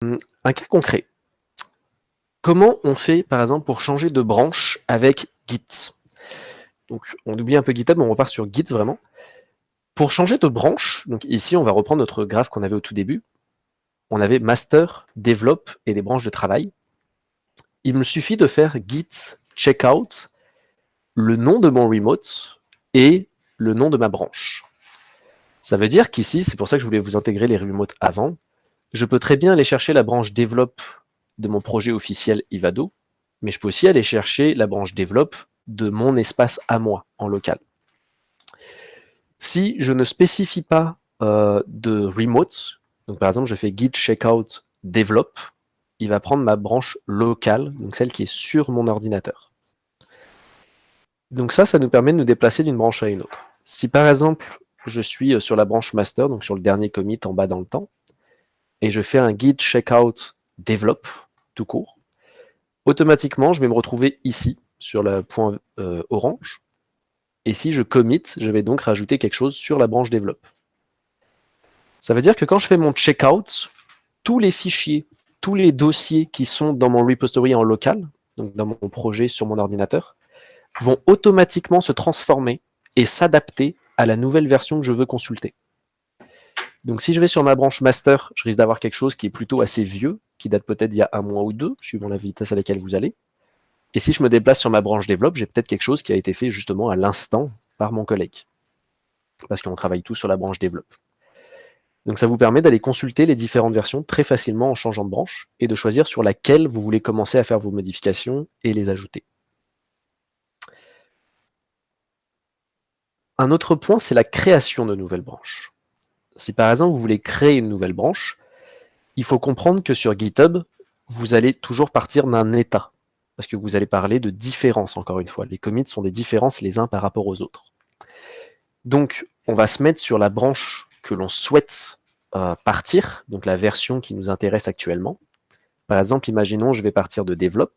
Un cas concret. Comment on fait, par exemple, pour changer de branche avec Git? Donc, on oublie un peu GitHub, mais on repart sur Git vraiment. Pour changer de branche, donc ici, on va reprendre notre graphe qu'on avait au tout début. On avait master, develop et des branches de travail. Il me suffit de faire git checkout, le nom de mon remote et le nom de ma branche. Ça veut dire qu'ici, c'est pour ça que je voulais vous intégrer les remotes avant, je peux très bien aller chercher la branche develop de mon projet officiel Ivado, mais je peux aussi aller chercher la branche develop de mon espace à moi, en local. Si je ne spécifie pas de remote, donc par exemple je fais git checkout develop, il va prendre ma branche locale, donc celle qui est sur mon ordinateur. Donc ça nous permet de nous déplacer d'une branche à une autre. Si par exemple je suis sur la branche master, donc sur le dernier commit en bas dans le temps, et je fais un git checkout develop tout court, automatiquement je vais me retrouver ici sur le point orange, et si je commit, je vais donc rajouter quelque chose sur la branche develop. Ça veut dire que quand je fais mon checkout, tous les fichiers, tous les dossiers qui sont dans mon repository en local, donc dans mon projet sur mon ordinateur, vont automatiquement se transformer et s'adapter à la nouvelle version que je veux consulter. Donc si je vais sur ma branche master, je risque d'avoir quelque chose qui est plutôt assez vieux, qui date peut-être d'il y a un mois ou deux, suivant la vitesse à laquelle vous allez. Et si je me déplace sur ma branche développe, j'ai peut-être quelque chose qui a été fait justement à l'instant par mon collègue. Parce qu'on travaille tous sur la branche développe. Donc ça vous permet d'aller consulter les différentes versions très facilement en changeant de branche et de choisir sur laquelle vous voulez commencer à faire vos modifications et les ajouter. Un autre point, c'est la création de nouvelles branches. Si par exemple vous voulez créer une nouvelle branche, il faut comprendre que sur GitHub, vous allez toujours partir d'un état, parce que vous allez parler de différences, encore une fois. Les commits sont des différences les uns par rapport aux autres. Donc, on va se mettre sur la branche que l'on souhaite partir, donc la version qui nous intéresse actuellement. Par exemple, imaginons, je vais partir de develop,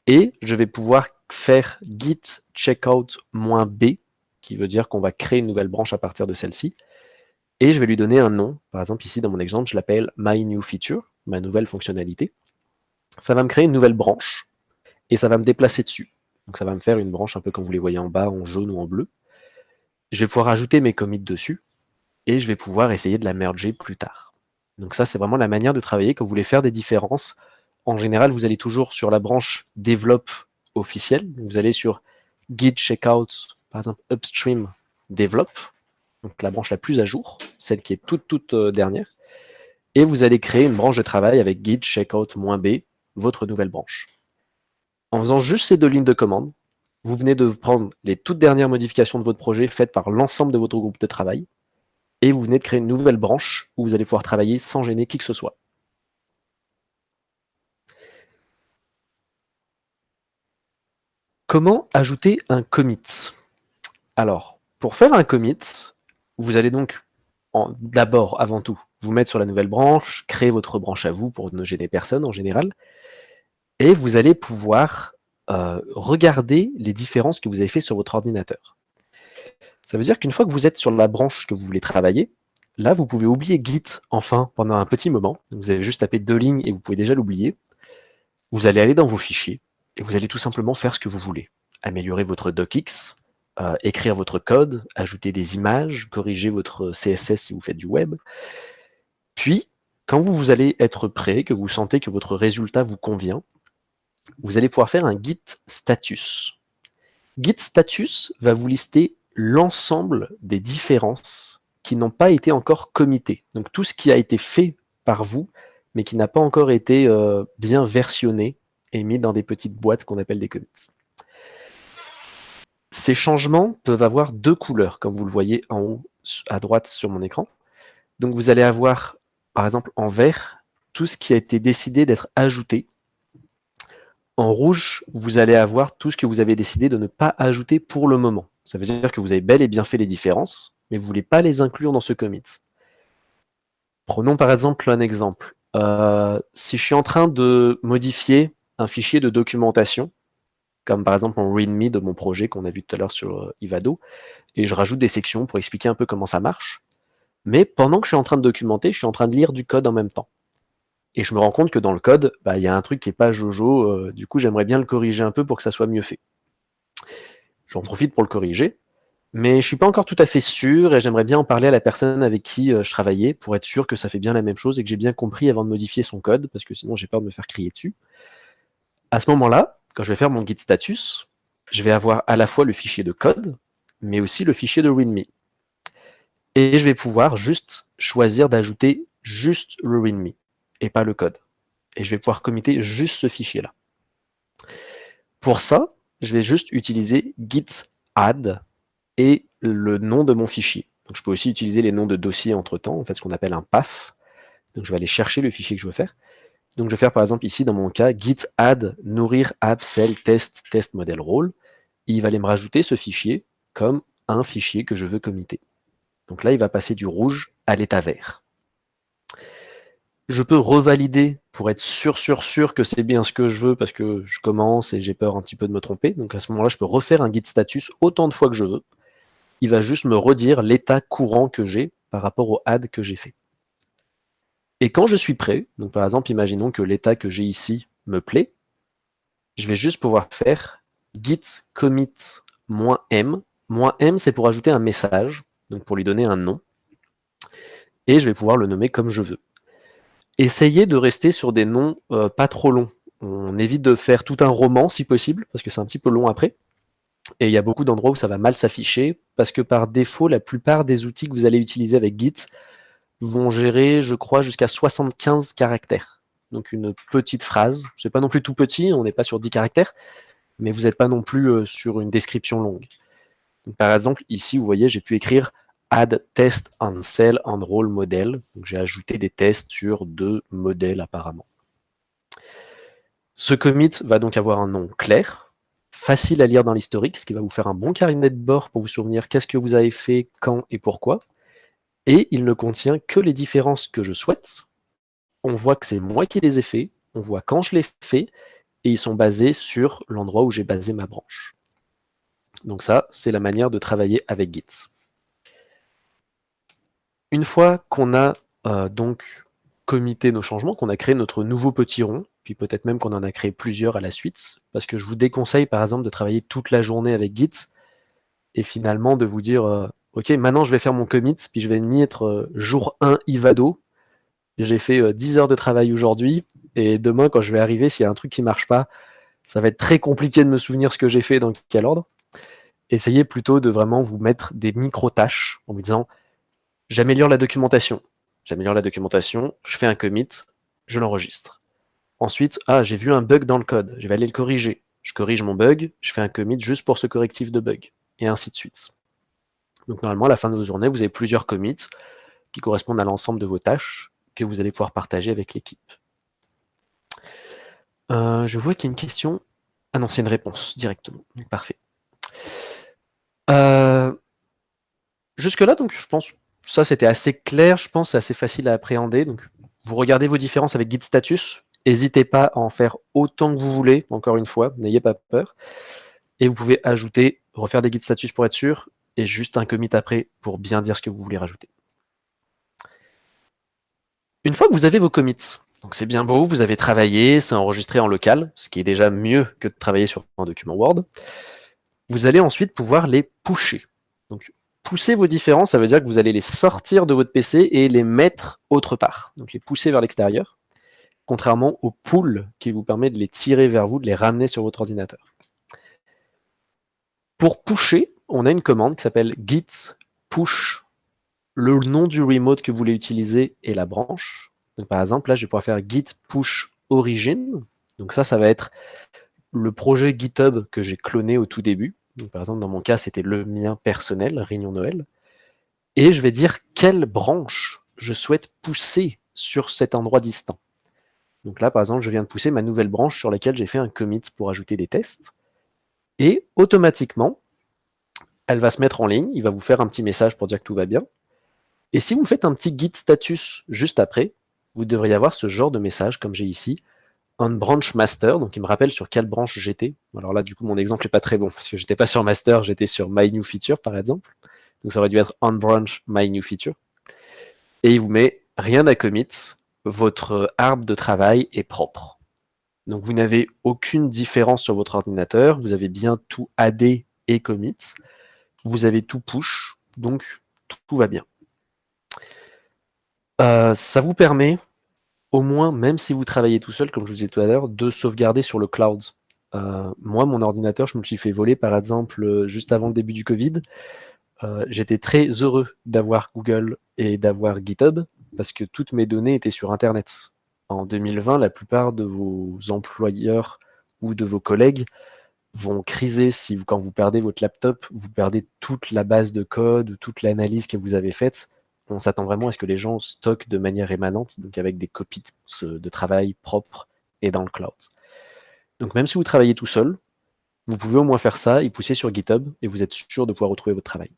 et je vais pouvoir faire git checkout -b, qui veut dire qu'on va créer une nouvelle branche à partir de celle-ci, et je vais lui donner un nom. Par exemple, ici, dans mon exemple, je l'appelle My New Feature, ma nouvelle fonctionnalité. Ça va me créer une nouvelle branche, et ça va me déplacer dessus. Donc ça va me faire une branche un peu comme vous les voyez en bas, en jaune ou en bleu. Je vais pouvoir ajouter mes commits dessus, et je vais pouvoir essayer de la merger plus tard. Donc ça, c'est vraiment la manière de travailler. Quand vous voulez faire des différences, en général, vous allez toujours sur la branche develop officielle. Vous allez sur git checkout, par exemple upstream develop, donc la branche la plus à jour, celle qui est toute dernière, et vous allez créer une branche de travail avec git checkout -b, votre nouvelle branche. En faisant juste ces deux lignes de commande, vous venez de prendre les toutes dernières modifications de votre projet faites par l'ensemble de votre groupe de travail, et vous venez de créer une nouvelle branche où vous allez pouvoir travailler sans gêner qui que ce soit. Comment ajouter un commit? Alors, pour faire un commit, vous allez donc d'abord, avant tout, vous mettre sur la nouvelle branche, créer votre branche à vous pour ne gêner personne en général, et vous allez pouvoir regarder les différences que vous avez fait sur votre ordinateur. Ça veut dire qu'une fois que vous êtes sur la branche que vous voulez travailler, là, vous pouvez oublier Git, enfin, pendant un petit moment. Vous avez juste tapé 2 lignes et vous pouvez déjà l'oublier. Vous allez aller dans vos fichiers et vous allez tout simplement faire ce que vous voulez. Améliorer votre docx, écrire votre code, ajouter des images, corriger votre CSS si vous faites du web. Puis, quand vous allez être prêt, que vous sentez que votre résultat vous convient, vous allez pouvoir faire un git status. Git status va vous lister l'ensemble des différences qui n'ont pas été encore committées. Donc tout ce qui a été fait par vous, mais qui n'a pas encore été bien versionné et mis dans des petites boîtes qu'on appelle des commits. Ces changements peuvent avoir deux couleurs, comme vous le voyez en haut à droite sur mon écran. Donc vous allez avoir, par exemple, en vert, tout ce qui a été décidé d'être ajouté. En rouge, vous allez avoir tout ce que vous avez décidé de ne pas ajouter pour le moment. Ça veut dire que vous avez bel et bien fait les différences, mais vous ne voulez pas les inclure dans ce commit. Prenons par exemple un exemple. Si je suis en train de modifier un fichier de documentation, comme par exemple en README de mon projet qu'on a vu tout à l'heure sur Ivado, et je rajoute des sections pour expliquer un peu comment ça marche, mais pendant que je suis en train de documenter, je suis en train de lire du code en même temps. et je me rends compte que dans le code, il y a un truc qui est pas jojo, du coup j'aimerais bien le corriger un peu pour que ça soit mieux fait. J'en profite pour le corriger, mais je suis pas encore tout à fait sûr et j'aimerais bien en parler à la personne avec qui je travaillais pour être sûr que ça fait bien la même chose et que j'ai bien compris avant de modifier son code, parce que sinon j'ai peur de me faire crier dessus. À ce moment-là, quand je vais faire mon git status, je vais avoir à la fois le fichier de code, mais aussi le fichier de README. Et je vais pouvoir juste choisir d'ajouter juste le README et pas le code. Et je vais pouvoir committer juste ce fichier-là. Pour ça, je vais juste utiliser git add et le nom de mon fichier. Donc je peux aussi utiliser les noms de dossiers entre-temps, en fait ce qu'on appelle un path. Donc je vais aller chercher le fichier que je veux faire. Donc je vais faire par exemple ici dans mon cas git add nourrir app cell test test model role. Et il va aller me rajouter ce fichier comme un fichier que je veux committer. Donc là il va passer du rouge à l'état vert. Je peux revalider pour être sûr que c'est bien ce que je veux parce que je commence et j'ai peur un petit peu de me tromper. Donc à ce moment-là, je peux refaire un git status autant de fois que je veux. Il va juste me redire l'état courant que j'ai par rapport au add que j'ai fait. Et quand je suis prêt, donc par exemple, imaginons que l'état que j'ai ici me plaît, je vais juste pouvoir faire git commit -m. -m, c'est pour ajouter un message, donc pour lui donner un nom. Et je vais pouvoir le nommer comme je veux. Essayez de rester sur des noms pas trop longs. On évite de faire tout un roman si possible, parce que c'est un petit peu long après. Et il y a beaucoup d'endroits où ça va mal s'afficher, parce que par défaut, la plupart des outils que vous allez utiliser avec Git vont gérer, je crois, jusqu'à 75 caractères. Donc une petite phrase. C'est pas non plus tout petit, on n'est pas sur 10 caractères, mais vous n'êtes pas non plus sur une description longue. Donc, par exemple, ici, vous voyez, j'ai pu écrire add test on cell on role model. Donc j'ai ajouté des tests sur 2 modèles apparemment. Ce commit va donc avoir un nom clair, facile à lire dans l'historique, ce qui va vous faire un bon carnet de bord pour vous souvenir qu'est-ce que vous avez fait, quand et pourquoi. Et il ne contient que les différences que je souhaite. On voit que c'est moi qui les ai fait, on voit quand je les fais, et ils sont basés sur l'endroit où j'ai basé ma branche. Donc ça, c'est la manière de travailler avec Git. Une fois qu'on a donc commité nos changements, qu'on a créé notre nouveau petit rond, puis peut-être même qu'on en a créé plusieurs à la suite, parce que je vous déconseille par exemple de travailler toute la journée avec Git, et finalement de vous dire ok, maintenant je vais faire mon commit, puis je vais mettre jour 1 Ivado, j'ai fait 10 heures de travail aujourd'hui, et demain quand je vais arriver, s'il y a un truc qui marche pas, ça va être très compliqué de me souvenir ce que j'ai fait, dans quel ordre. Essayez plutôt de vraiment vous mettre des micro-tâches, en vous disant j'améliore la documentation, je fais un commit, je l'enregistre. Ensuite, j'ai vu un bug dans le code, je vais aller le corriger. Je corrige mon bug, je fais un commit juste pour ce correctif de bug, et ainsi de suite. Donc normalement, à la fin de vos journées, vous avez plusieurs commits qui correspondent à l'ensemble de vos tâches que vous allez pouvoir partager avec l'équipe. Je vois qu'il y a une question. Ah non, c'est une réponse directement. Parfait. Jusque-là, donc je pense ça c'était assez clair, je pense c'est assez facile à appréhender. Donc vous regardez vos différences avec Git Status, n'hésitez pas à en faire autant que vous voulez, encore une fois, n'ayez pas peur. Et vous pouvez ajouter, refaire des Git Status pour être sûr, et juste un commit après pour bien dire ce que vous voulez rajouter. Une fois que vous avez vos commits, donc c'est bien beau, vous avez travaillé, c'est enregistré en local, ce qui est déjà mieux que de travailler sur un document Word, vous allez ensuite pouvoir les pusher. Donc pousser vos différences, ça veut dire que vous allez les sortir de votre PC et les mettre autre part, donc les pousser vers l'extérieur, contrairement au pull qui vous permet de les tirer vers vous, de les ramener sur votre ordinateur. Pour pusher, on a une commande qui s'appelle git push, le nom du remote que vous voulez utiliser et la branche. Donc par exemple, là, je vais pouvoir faire git push origin. Donc ça va être le projet GitHub que j'ai cloné au tout début. Donc, par exemple, dans mon cas, c'était le mien personnel, Réunion Noël. Et je vais dire quelle branche je souhaite pousser sur cet endroit distant. Donc là, par exemple, je viens de pousser ma nouvelle branche sur laquelle j'ai fait un commit pour ajouter des tests. Et automatiquement, elle va se mettre en ligne, il va vous faire un petit message pour dire que tout va bien. Et si vous faites un petit git status juste après, vous devriez avoir ce genre de message, comme j'ai ici, on branch master, donc il me rappelle sur quelle branche j'étais. Alors là, du coup, mon exemple n'est pas très bon, parce que j'étais pas sur master, j'étais sur my new feature, par exemple. Donc ça aurait dû être on branch my new feature. Et il vous met rien à commit, votre arbre de travail est propre. Donc vous n'avez aucune différence sur votre ordinateur, vous avez bien tout add et commit, vous avez tout push, donc tout va bien. Ça vous permet, au moins, même si vous travaillez tout seul, comme je vous disais tout à l'heure, de sauvegarder sur le cloud. Moi, mon ordinateur, je me le suis fait voler, par exemple, juste avant le début du Covid. J'étais très heureux d'avoir Google et d'avoir GitHub, parce que toutes mes données étaient sur Internet. En 2020, la plupart de vos employeurs ou de vos collègues vont criser si quand vous perdez votre laptop, vous perdez toute la base de code ou toute l'analyse que vous avez faite. On s'attend vraiment à ce que les gens stockent de manière émanente, donc avec des copies de travail propres et dans le cloud. Donc même si vous travaillez tout seul, vous pouvez au moins faire ça et pousser sur GitHub et vous êtes sûr de pouvoir retrouver votre travail.